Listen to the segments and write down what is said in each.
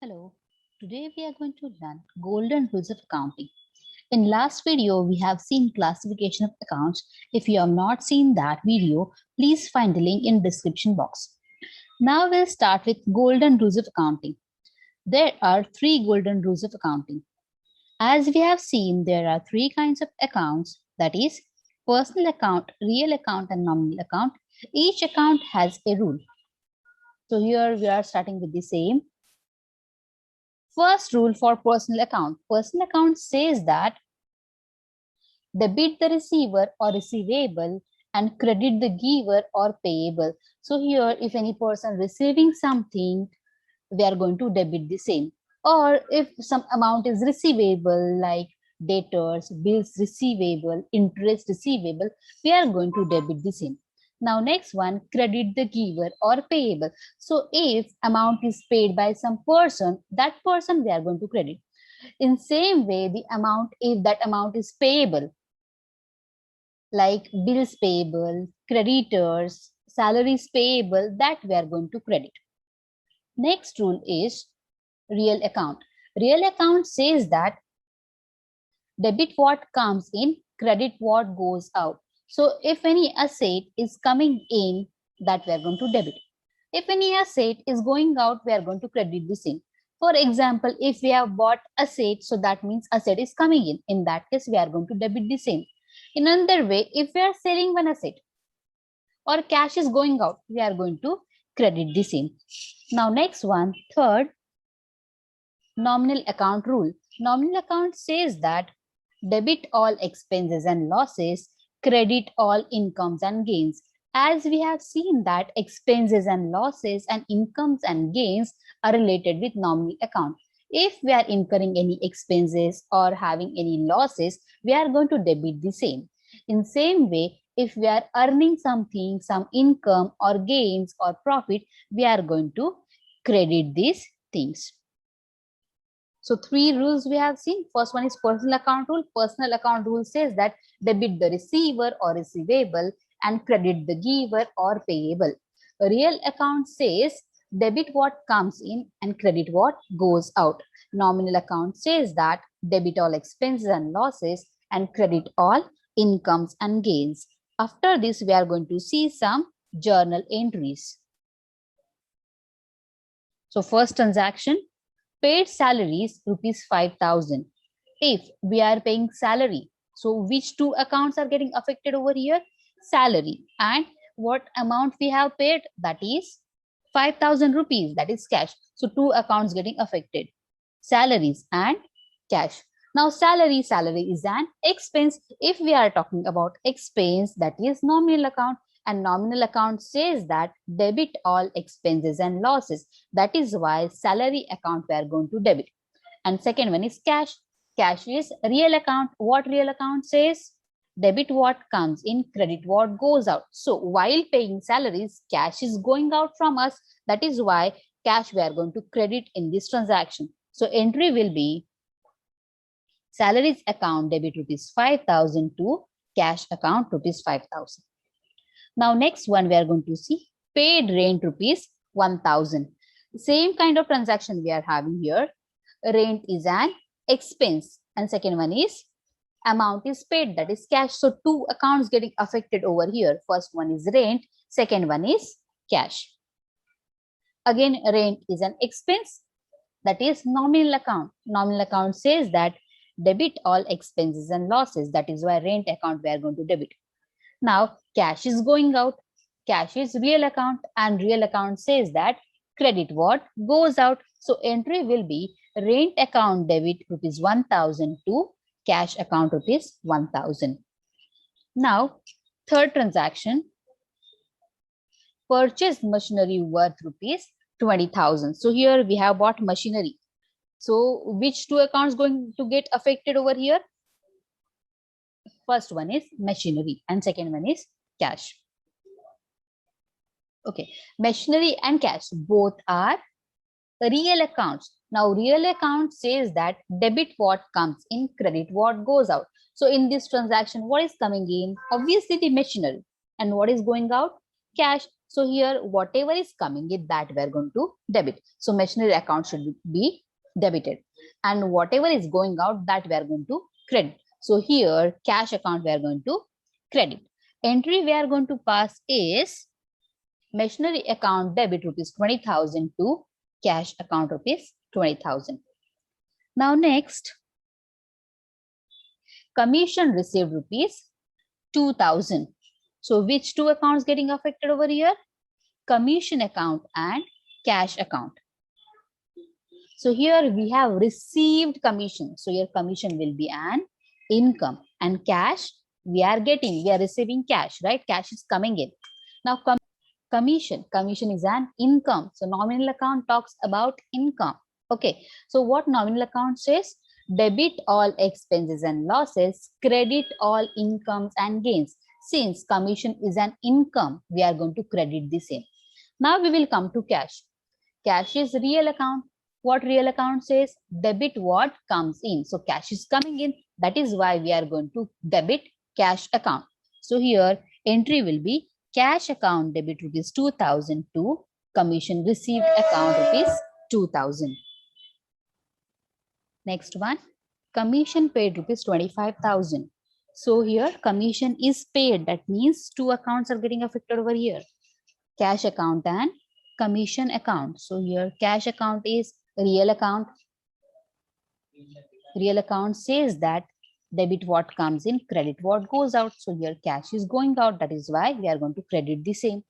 Hello, today we are going to learn golden rules of accounting. In last video, we have seen classification of accounts. If you have not seen that video, please find the link in description box. Now we'll start with golden rules of accounting. There are three golden rules of accounting. As we have seen, there are three kinds of accounts, that is personal account, real account and nominal account. Each account has a rule. So here we are starting with the same. First rule for personal account. Personal account says that debit the receiver or receivable and credit the giver or payable. So here, if any person receiving something, we are going to debit the same. Or if some amount is receivable like debtors, bills receivable, interest receivable, we are going to debit the same. Now next one, credit the giver or payable. So if amount is paid by some person, that person we are going to credit. In same way, the amount, if that amount is payable, like bills payable, creditors, salaries payable, that we are going to credit. Next rule is real account. Real account says that debit what comes in, credit what goes out. So if any asset is coming in, that we are going to debit. If any asset is going out, we are going to credit the same. For example, if we have bought asset, so that means asset is coming in. In that case, we are going to debit the same. In another way, if we are selling one asset or cash is going out, we are going to credit the same. Now next one, third, nominal account rule. Nominal account says that debit all expenses and losses, credit all incomes and gains. As we have seen that expenses and losses and incomes and gains are related with nominal account. If we are incurring any expenses or having any losses, we are going to debit the same. In same way, if we are earning something, some income or gains or profit, we are going to credit these things. So three rules we have seen. First one is personal account rule. Personal account rule says that debit the receiver or receivable and credit the giver or payable. A real account says debit what comes in and credit what goes out. Nominal account says that debit all expenses and losses and credit all incomes and gains. After this, we are going to see some journal entries. So first transaction, paid salaries rupees 5,000. If we are paying salary, so which two accounts are getting affected over here? Salary, and what amount we have paid, that is 5,000 rupees, that is cash. So two accounts getting affected, salaries and cash. Now salary is an expense. If we are talking about expense, that is nominal account, and nominal account says that debit all expenses and losses. That is why salary account we are going to debit. And second one is cash. Cash is real account. What real account says? Debit what comes in, credit what goes out. So while paying salaries, cash is going out from us. That is why cash we are going to credit in this transaction. So entry will be salaries account debit rupees 5,000 to cash account rupees 5,000. Now next one we are going to see paid rent rupees 1,000. Same kind of transaction we are having here. Rent is an expense and second one is amount is paid, that is cash. So two accounts getting affected over here. First one is rent, second one is cash. Again, rent is an expense, that is nominal account. Nominal account says that debit all expenses and losses. That is why rent account we are going to debit. Now cash is going out. Cash is real account and real account says that credit what goes out. So entry will be rent account debit rupees 1,000 to cash account rupees 1,000. Now third transaction, purchased machinery worth rupees 20,000. So here we have bought machinery. So which two accounts going to get affected over here? First one is machinery and second one is cash. Okay, machinery and cash both are real accounts. Now real account says that debit what comes in, credit what goes out. So in this transaction, what is coming in? Obviously the machinery. And what is going out? Cash. So here, whatever is coming in, that we are going to debit. So machinery account should be debited. And whatever is going out, that we are going to credit. So here, cash account we are going to credit. Entry we are going to pass is machinery account debit rupees 20,000 to cash account rupees 20,000. Now next, commission received rupees 2,000. So which two accounts getting affected over here? Commission account and cash account. So here we have received commission. So your commission will be an income, and cash we are receiving cash, right? Cash is coming in. Now commission is an income. So nominal account talks about income. Okay. So what nominal account says? Debit all expenses and losses, credit all incomes and gains. Since commission is an income, we are going to credit the same. Now we will come to cash. Cash is real account. What real account says? Debit what comes in. So cash is coming in. That is why we are going to debit cash account. So here entry will be cash account debit rupees 2,000 to commission received account rupees 2,000. Next one, commission paid rupees 25,000. So here commission is paid. That means two accounts are getting affected over here. Cash account and commission account. So here cash account is real account. Real account says that debit what comes in, credit what goes out. So here cash is going out. That is why we are going to credit the same.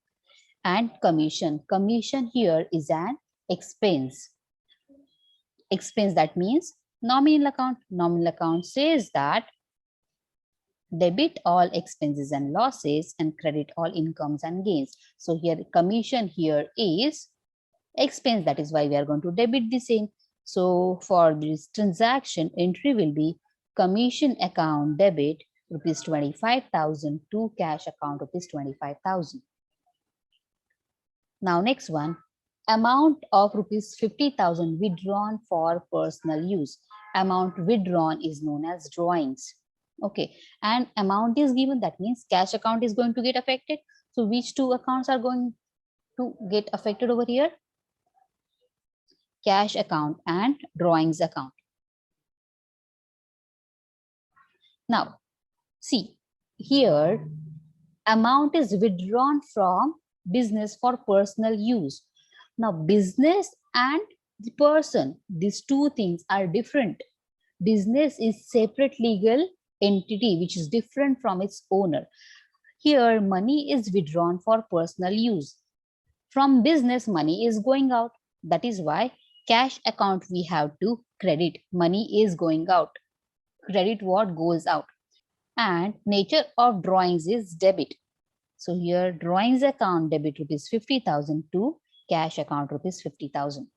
And commission. Commission here is an expense. Expense, that means nominal account. Nominal account says that debit all expenses and losses and credit all incomes and gains. So here commission here is expense. That is why we are going to debit the same. So for this transaction, entry will be commission account debit rupees 25,000 to cash account rupees 25,000. Now next one, amount of rupees 50,000 withdrawn for personal use. Amount withdrawn is known as drawings. Okay, and amount is given. That means cash account is going to get affected. So which two accounts are going to get affected over here? Cash account and drawings account. Now, see here, amount is withdrawn from business for personal use. Now, business and the person, these two things are different. Business is separate legal entity which is different from its owner. Here, money is withdrawn for personal use. From business, money is going out. That is why cash account we have to credit. Money is going out. Credit what goes out. And nature of drawings is debit. So here drawings account debit rupees 50,000 to cash account rupees 50,000.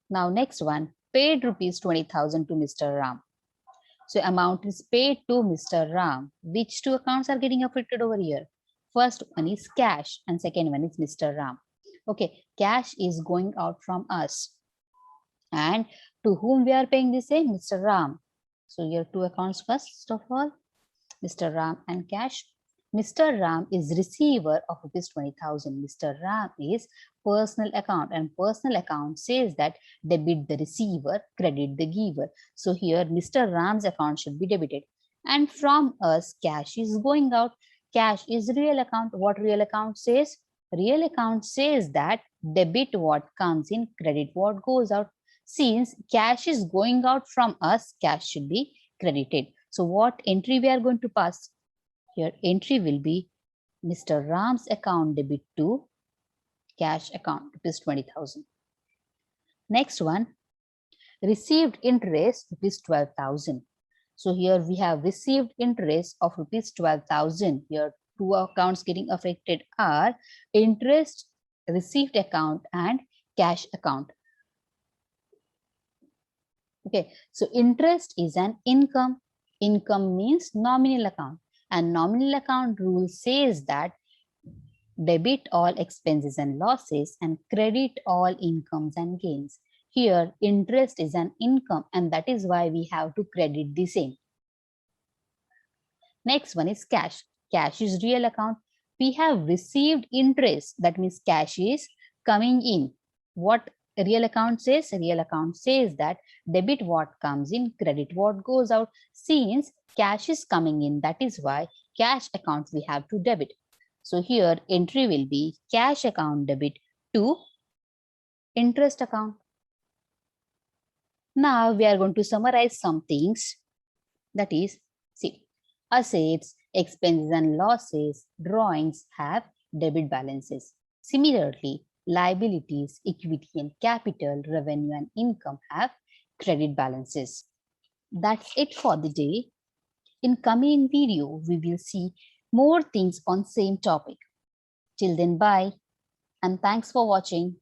Now next one, paid rupees 20,000 to Mr. Ram. So amount is paid to Mr. Ram. Which two accounts are getting affected over here? First one is cash and second one is Mr. Ram. Okay, cash is going out from us. And to whom we are paying the same? Mr. Ram. So here two accounts first of all, Mr. Ram and cash. Mr. Ram is receiver of rupees 20,000. Mr. Ram is personal account, and personal account says that debit the receiver, credit the giver. So here Mr. Ram's account should be debited. And from us, cash is going out. Cash is real account. What real account says? Real account says that debit what comes in, credit what goes out. Since cash is going out from us, cash should be credited. So what entry we are going to pass? Here entry will be Mr. Ram's account debit to cash account rupees 20,000. Next one, received interest rupees 12,000. So here we have received interest of rupees 12,000. Here two accounts getting affected are interest received account and cash account. Okay, so interest is an income. Income means nominal account. And nominal account rule says that debit all expenses and losses and credit all incomes and gains. Here, interest is an income, and that is why we have to credit the same. Next one is cash. Cash is real account. we have received interest, that means cash is coming in. What real account says? Real account says that debit what comes in, credit what goes out. Since cash is coming in, that is why cash account we have to debit. So here entry will be cash account debit to interest account. Now we are going to summarize some things. That is, see, assets, expenses and losses, drawings have debit balances. Similarly, liabilities, equity and capital, revenue and income have credit balances. That's it for the day. In coming video, we will see more things on same topic. Till then, bye and thanks for watching.